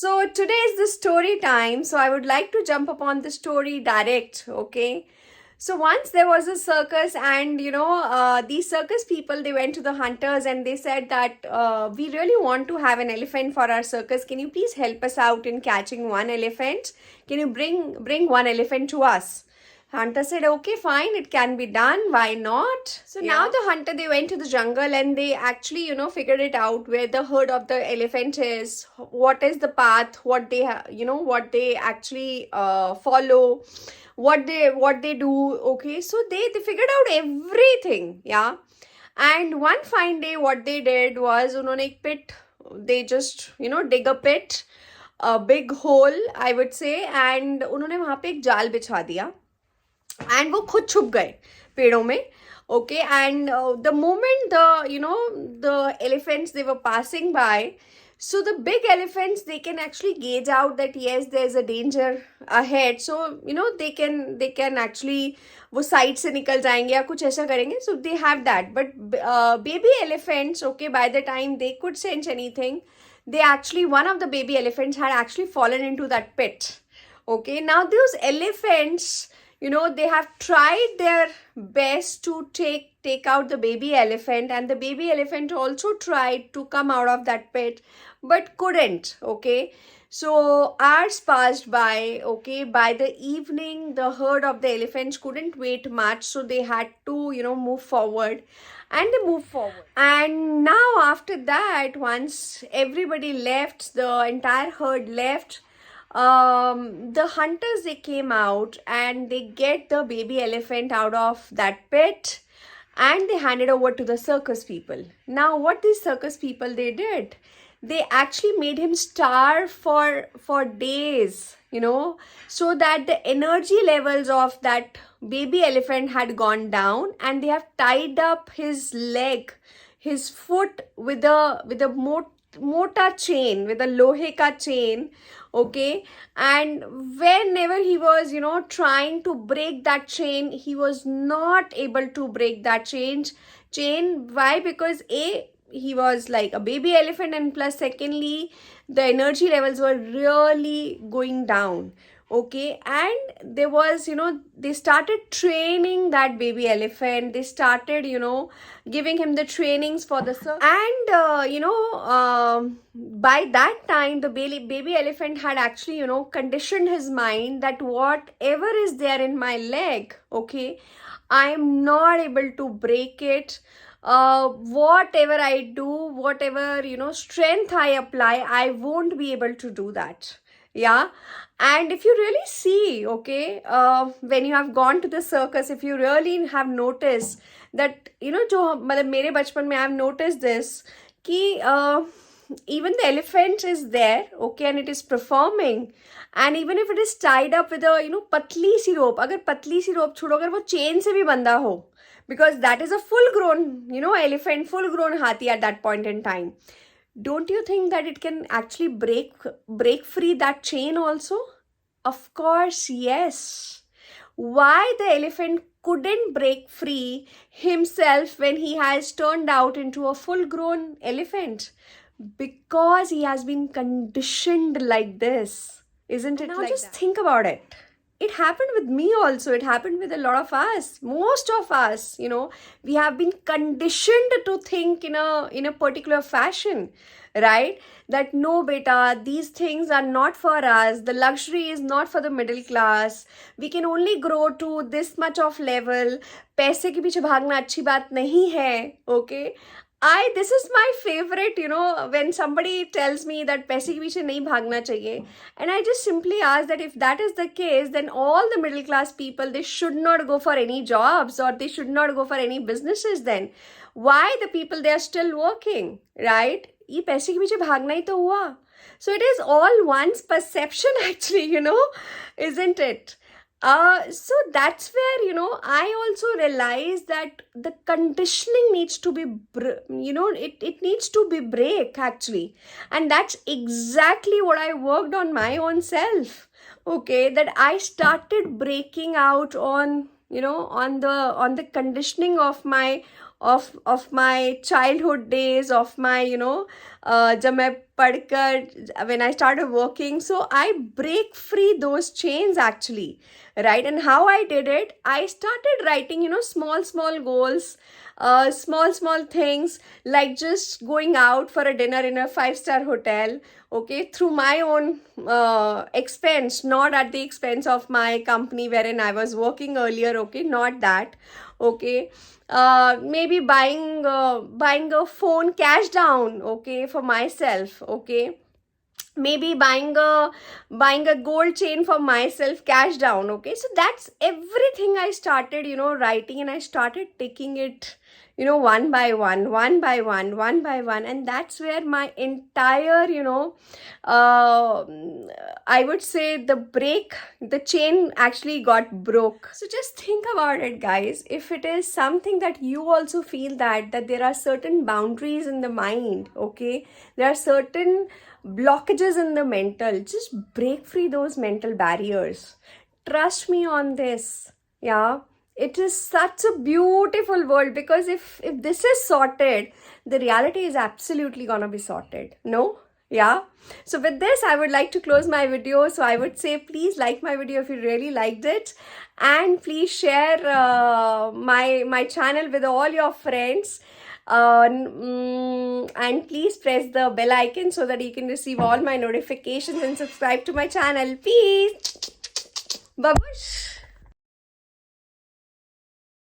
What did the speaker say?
So today is the story time. So I would like to jump upon the story direct. Okay. So once there was a circus, and these circus people, they went to the hunters and they said that we really want to have an elephant for our circus. Can you please help us out in catching one elephant? Can you bring one elephant to us? Hunter said, okay, fine, it can be done. Why not? So now the hunter, they went to the jungle and they actually, figured it out where the herd of the elephant is, what is the path, what they, what they actually follow, what they do. Okay, so they figured out everything. Yeah. And one fine day, what they did was, उन्होंने एक pit, they just, dig a pit, a big hole, I would say, and उन्होंने वहाँ पे एक जाल बिछा दिया. And वो खुद छुप गए पेड़ों में. Okay, and the moment the elephants, they were passing by, so the big elephants, they can actually gauge out that yes, there's a danger ahead. So they can actually वो साइड से निकल जाएंगे या कुछ ऐसा करेंगे. So they have that. But baby elephants, okay, by the time they could sense anything, one of the baby elephants had actually fallen into that pit. Okay, now those elephants, they have tried their best to take out the baby elephant, and the baby elephant also tried to come out of that pit but couldn't. Okay, so hours passed by. Okay, by the evening, the herd of the elephants couldn't wait much, so they had to move forward, and they moved forward. And now after that, once everybody left, the entire herd left, the hunters, they came out and they get the baby elephant out of that pit and they handed over to the circus people. Now what these circus people, they did, they actually made him starve for days, so that the energy levels of that baby elephant had gone down, and they have tied up his leg, his foot with a mota chain, with a lohe ka chain. Okay, and whenever he was trying to break that chain, he was not able to break that chain. Why? Because he was like a baby elephant, and plus secondly, the energy levels were really going down. Okay, and there was they started training that baby elephant. They started giving him the trainings for the circus. And by that time, the baby elephant had actually conditioned his mind that whatever is there in my leg, okay, I am not able to break it. Whatever I do, whatever strength I apply, I won't be able to do that. Yeah. And if you really see, okay, when you have gone to the circus, if you really have noticed that जो मतलब मेरे बचपन में I have noticed this कि even the elephant is there, okay, and it is performing, and even if it is tied up with a पतली सी rope, अगर पतली सी rope छोड़ो, अगर वो chain से भी बंधा हो, because that is a full grown elephant, full grown hathi at that point in time, don't you think that it can actually break free that chain also? Of course, yes. Why the elephant couldn't break free himself when he has turned out into a full grown elephant? Because he has been conditioned like this. Isn't it? Now like just that? Think about it. It happened with me also. It happened with a lot of us. Most of us, we have been conditioned to think in a particular fashion, right? That no, beta, these things are not for us. The luxury is not for the middle class. We can only grow to this much of level. पैसे के पीछे भागना अच्छी बात नहीं है, okay? This is my favorite, when somebody tells me that पैसे के पीछे नहीं भागना चाहिए, and I just simply ask that if that is the case, then all the middle class people, they should not go for any jobs, or they should not go for any businesses then. Why the people, they are still working, right? ये पैसे के पीछे भागना ही तो हुआ. So it is all one's perception actually, isn't it? So that's where, I also realized that the conditioning needs to be, it needs to be break actually. And that's exactly what I worked on my own self. Okay, that I started breaking out on, on the conditioning of my childhood days, of my जब मैं पढ़कर when I started working, so I break free those chains actually, right? And how I did it, I started writing, small goals, small things, like just going out for a dinner in a five-star hotel, okay, through my own expense, not at the expense of my company wherein I was working earlier, okay, not that, okay. Maybe buying a phone cash down, okay, for myself, okay. Maybe buying a gold chain for myself cash down, okay. So that's everything I started, writing, and I started taking it, one by one, and that's where my entire, uh, I would say the chain actually got broke. So just think about it, guys. If it is something that you also feel that there are certain boundaries in the mind, okay, there are certain blockages in the mental, just break free those mental barriers. Trust me on this. Yeah, it is such a beautiful world, because if this is sorted, the reality is absolutely gonna be sorted. No? Yeah. So with this, I would like to close my video. So I would say, please like my video if you really liked it, and please share my channel with all your friends, and please press the bell icon so that you can receive all my notifications, and subscribe to my channel. Peace. Babush.